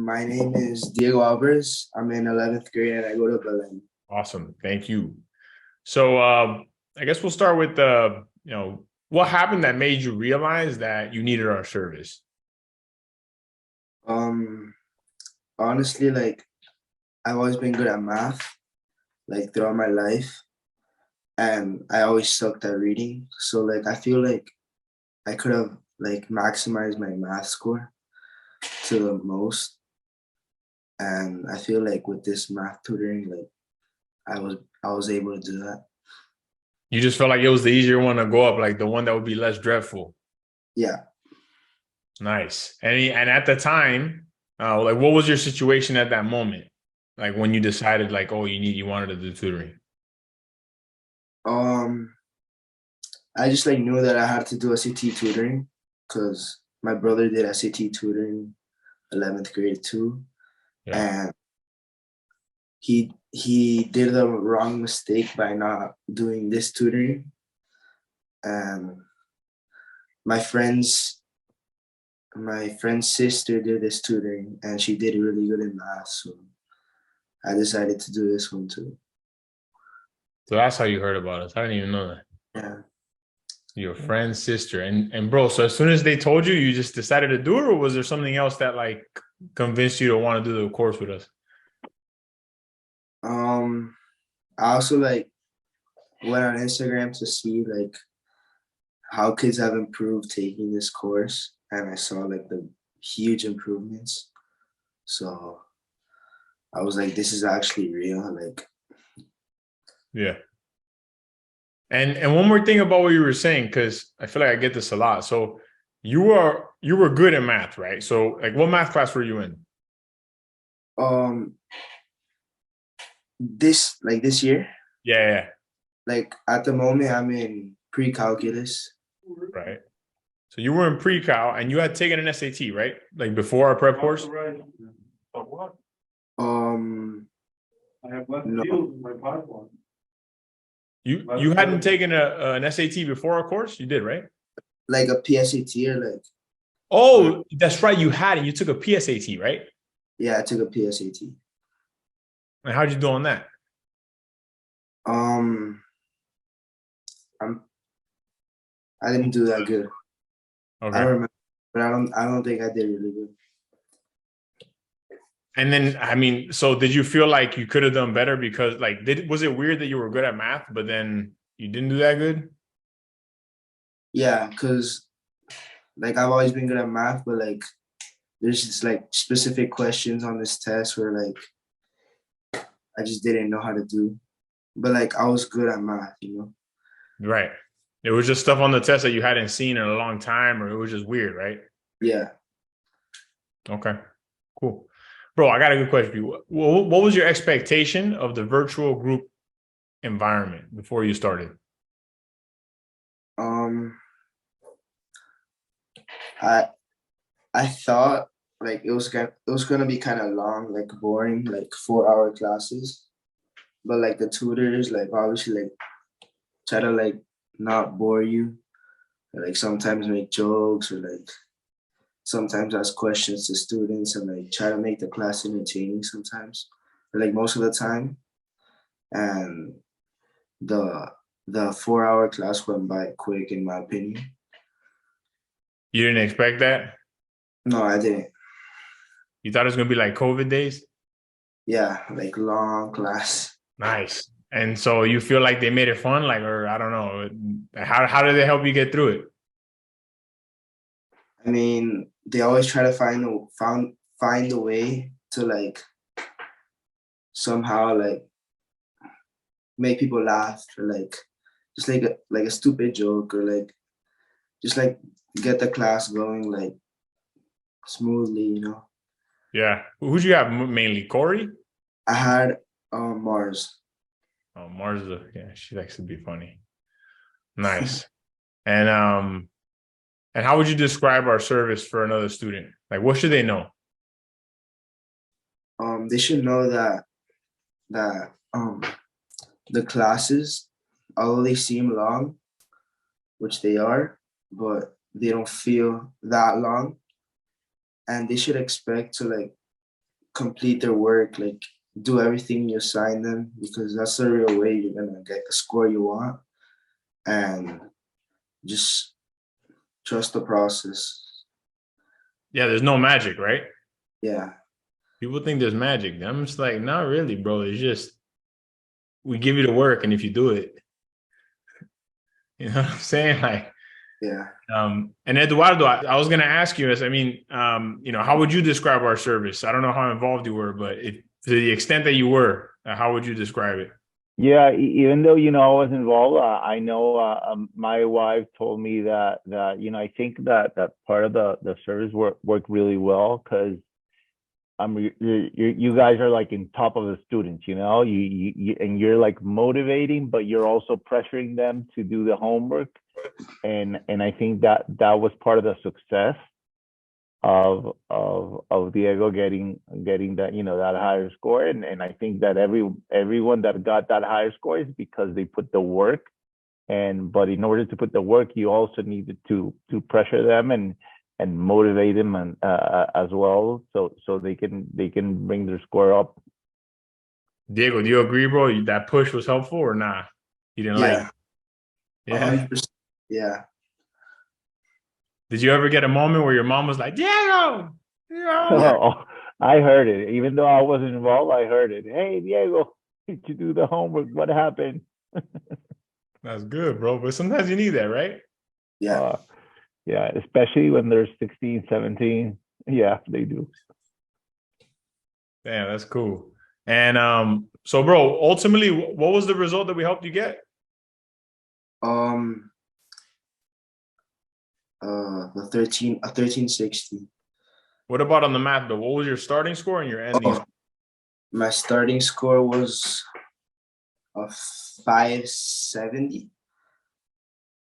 My name is Diego Alvarez. I'm in 11th grade and I go to Berlin. Awesome. Thank you. So I guess we'll start with what happened that made you realize that you needed our service? Um, Honestly, I've always been good at math, throughout my life, and I always sucked at reading. So I feel like I could have maximized my math score to the most. And I feel like with this math tutoring, I was able to do that. You just felt like it was the easier one to go up, like the one that would be less dreadful. Yeah. Nice. And at the time, what was your situation at that moment? Like when you decided like, oh, you wanted to do tutoring. Um, I just knew that I had to do SAT tutoring because my brother did SAT tutoring 11th grade too. Yeah. And he did the wrong mistake by not doing this tutoring. And my friend's my friend's sister did this tutoring and she did really good in math. So I decided to do this one too. So that's how you heard about us. I didn't even know that. Yeah. Your friend's sister. And bro, so as soon as they told you, you just decided to do it, or was there something else that like convinced you to want to do the course with us? Um I also went on Instagram to see how kids have improved taking this course and I saw the huge improvements. So I was like, this is actually real. Yeah. And one more thing about what you were saying, because I feel like I get this a lot. So you were good at math, right? So like what math class were you in? um this year, Yeah, at the moment I'm in pre-calculus. right. So you were in pre-cal and you had taken an SAT, right? Like before our prep course? Um no, You hadn't taken an SAT before our course? You did, right? a PSAT or Oh, that's right. You had it. You took a PSAT, right? yeah, I took a PSAT. And how'd you do on that? Um I'm I didn't do that good. I don't Okay. remember, but I don't think I did really good. And then, I mean, so did you feel like you could have done better because, like, was it weird that you were good at math, but then you didn't do that good? Yeah, because I've always been good at math, but there's just specific questions on this test where I just didn't know how to do. But I was good at math. Right. It was just stuff on the test that you hadn't seen in a long time, or it was just weird, right? Yeah. Okay, cool. Bro, I got a good question for you. What was your expectation of the virtual group environment before you started? Um I I thought it was gonna be kind of long, boring, 4 hour classes. But the tutors obviously try to not bore you, sometimes make jokes or sometimes ask questions to students and try to make the class entertaining sometimes, or most of the time. And the 4 hour class went by quick in my opinion. You didn't expect that? No, I didn't. You thought it was gonna be like COVID days? Yeah, long class. Nice. And so you feel like they made it fun, like, or I don't know, how did they help you get through it? I mean, they always try to find a way to somehow make people laugh or just like a stupid joke or just get the class going smoothly. Yeah. Who'd you have mainly? Corey? I had Mars. Oh, Marza. Yeah, she likes to be funny. Nice. And how would you describe our service for another student? Like, what should they know? They should know that the classes, although they seem long, which they are, but they don't feel that long, and they should expect to complete their work, like do everything you assign them, because that's the real way you're gonna get the score you want, and just trust the process. Yeah, there's no magic, right? Yeah. People think there's magic. I'm just like, not really, bro. It's just we give you the work, and if you do it, you know what I'm saying? Like, Yeah. and Eduardo, I was gonna ask you, as I mean, how would you describe our service? I don't know how involved you were, but if to the extent that you were, how would you describe it? Yeah, even though I was involved, I know my wife told me that I think that part of the service worked really well because you guys are like in top of the students, and you're like motivating, but you're also pressuring them to do the homework, and I think that was part of the success of Diego getting that that higher score, and I think that everyone that got that higher score is because they put the work, but in order to put the work, you also needed to pressure them and motivate them and as well, so they can bring their score up. Diego, do you agree, bro? That push was helpful or not? You didn't like it? Yeah. 100%. Yeah. Did you ever get a moment where your mom was like, Diego? Yeah. Oh, I heard it. Even though I wasn't involved, I heard it. Hey, Diego, did you do the homework? What happened? That's good, bro. But sometimes you need that, right? Yeah. Yeah, especially when they're 16, 17. Yeah, they do. Damn, that's cool. And so bro, ultimately, what was the result that we helped you get? Um the 1360. What about on the math though? What was your starting score and your ending score? My starting score was a 570,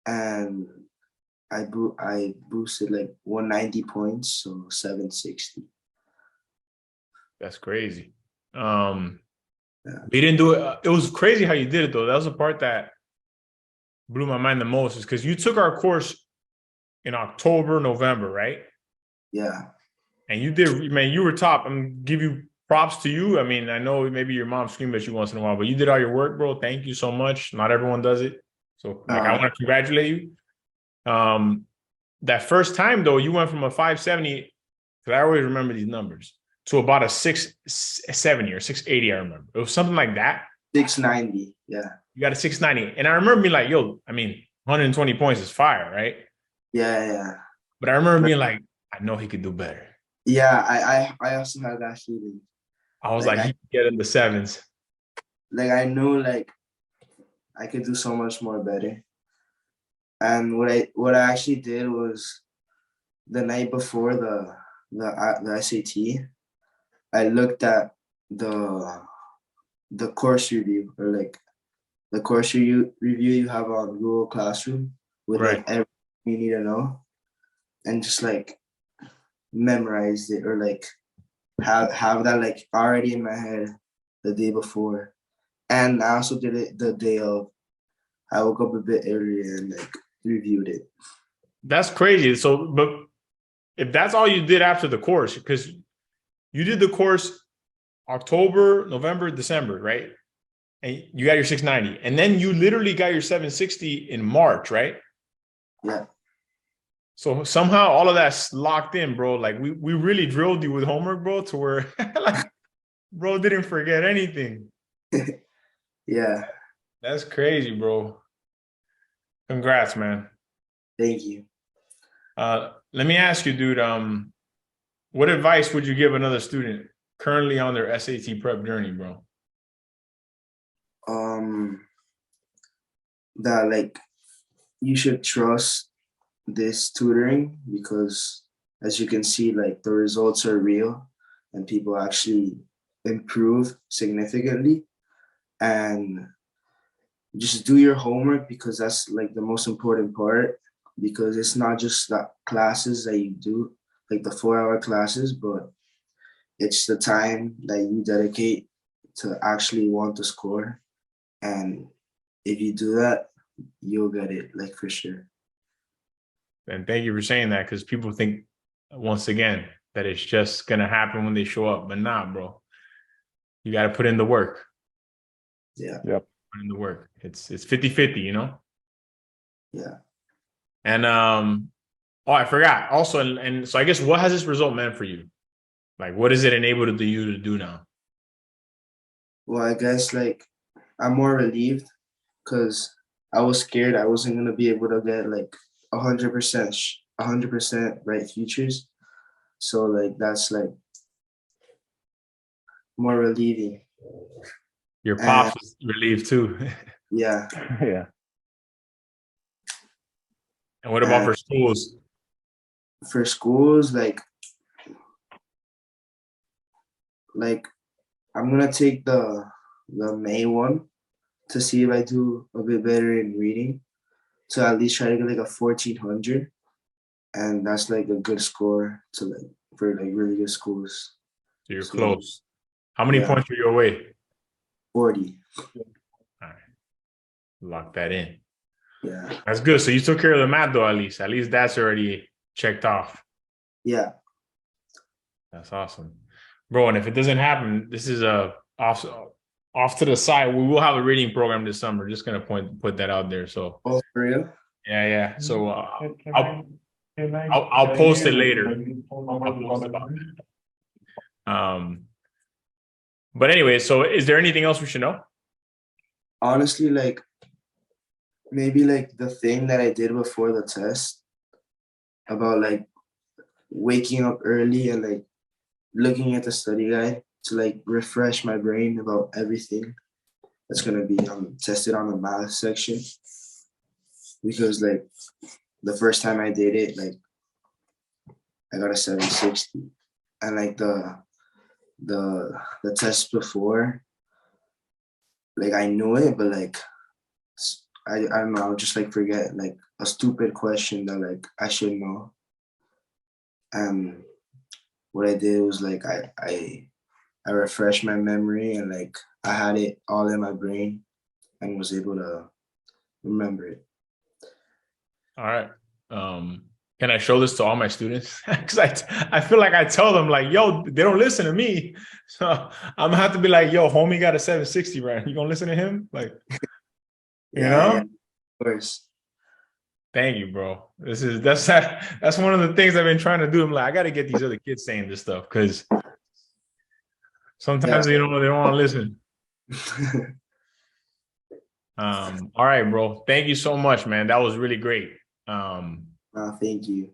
and I boosted like 190 points, so 760. That's crazy. Yeah. We didn't do it. It was crazy how you did it though. That was the part that blew my mind the most, is because you took our course in October, November, right? Yeah. And you did, man, you were top. I'm gonna give you props to you. I mean, I know maybe your mom screamed at you once in a while, but you did all your work, bro. Thank you so much. Not everyone does it. So like I want to congratulate you. That first time though, you went from a 570, because I always remember these numbers, to about a 670 or 680. I remember. It was something like that. 690. Yeah. You got a 690. And I remember being like, yo, I mean, 120 points is fire, right? Yeah. Yeah. But I remember being like, I know he could do better. Yeah. I also had that feeling. I was Like like, he could get in the sevens. I knew like I could do so much more better. And what I actually did was, the night before the SAT, I looked at the course review, or like the course review you have on Google Classroom, with Right. like everything you need to know, and just like memorized it, or like have that like already in my head the day before. And I also did it the day of. I woke up a bit earlier and like reviewed it. That's crazy. So, but if that's all you did after the course, because you did the course October, November, December, right? And you got your 690. And then you literally got your 760 in March, right? Yeah. So somehow all of that's locked in, bro. Like we really drilled you with homework, bro, to where like bro didn't forget anything. Yeah. That's crazy, bro. Congrats, man. Thank you. Let me ask you, dude. What advice would you give another student currently on their SAT prep journey, bro? That like you should trust this tutoring, because as you can see, like the results are real and people actually improve significantly. And just do your homework, because that's like the most important part, because it's not just the classes that you do, like the 4-hour classes, but it's the time that you dedicate to actually want to score. And if you do that, you'll get it, like, for sure. And thank you for saying that, because people think, once again, that it's just gonna happen when they show up. But nah, bro. You gotta put in the work. Yeah. Yep. Put in the work. It's 50-50, you know? Yeah. And oh, I forgot. Also, and so I guess what has this result meant for you? Like, what is it enabled you to do now? Well, I guess like I'm more relieved because I was scared I wasn't gonna be able to get like 100% right features. So like that's like more relieving. Your And pops is relieved too. yeah, Yeah. And what about and for schools? for schools, like I'm gonna take the May one to see if I do a bit better in reading. So at least try to get like a 1400, and that's like a good score to like for like really good schools. So you're So close. How many yeah, points are you away? 40. All right, lock that in. Yeah, That's good. So you took care of the math though, at least. At least that's already checked off. yeah. That's awesome, bro. And if it doesn't happen, this is a off to the side. We will have a reading program this summer. Just gonna put that out there. So Oh, for real? yeah. So I'll post it later. I'll post about that. But anyway, so is there anything else we should know? Honestly, like maybe like the thing that I did before the test about like waking up early and like looking at the study guide to like refresh my brain about everything that's gonna be tested on the math section. Because like the first time I did it, like I got a 760, and like the test before, like I knew it, but like I don't know, I would just like forget like a stupid question that like I should know. And what I did was like I refreshed my memory, and like I had it all in my brain and was able to remember it. All right. Can I show this to all my students? Because I feel like I tell them like, yo, they don't listen to me. So I'm gonna have to be like, yo, homie got a 760, right? You gonna listen to him? Like, you Yeah, know? of course. Thank you, bro. That's one of the things I've been trying to do. I'm like, I gotta get these other kids saying this stuff because Yeah. sometimes they don't want to listen. All right, bro. Thank you so much, man. That was really great. Thank you.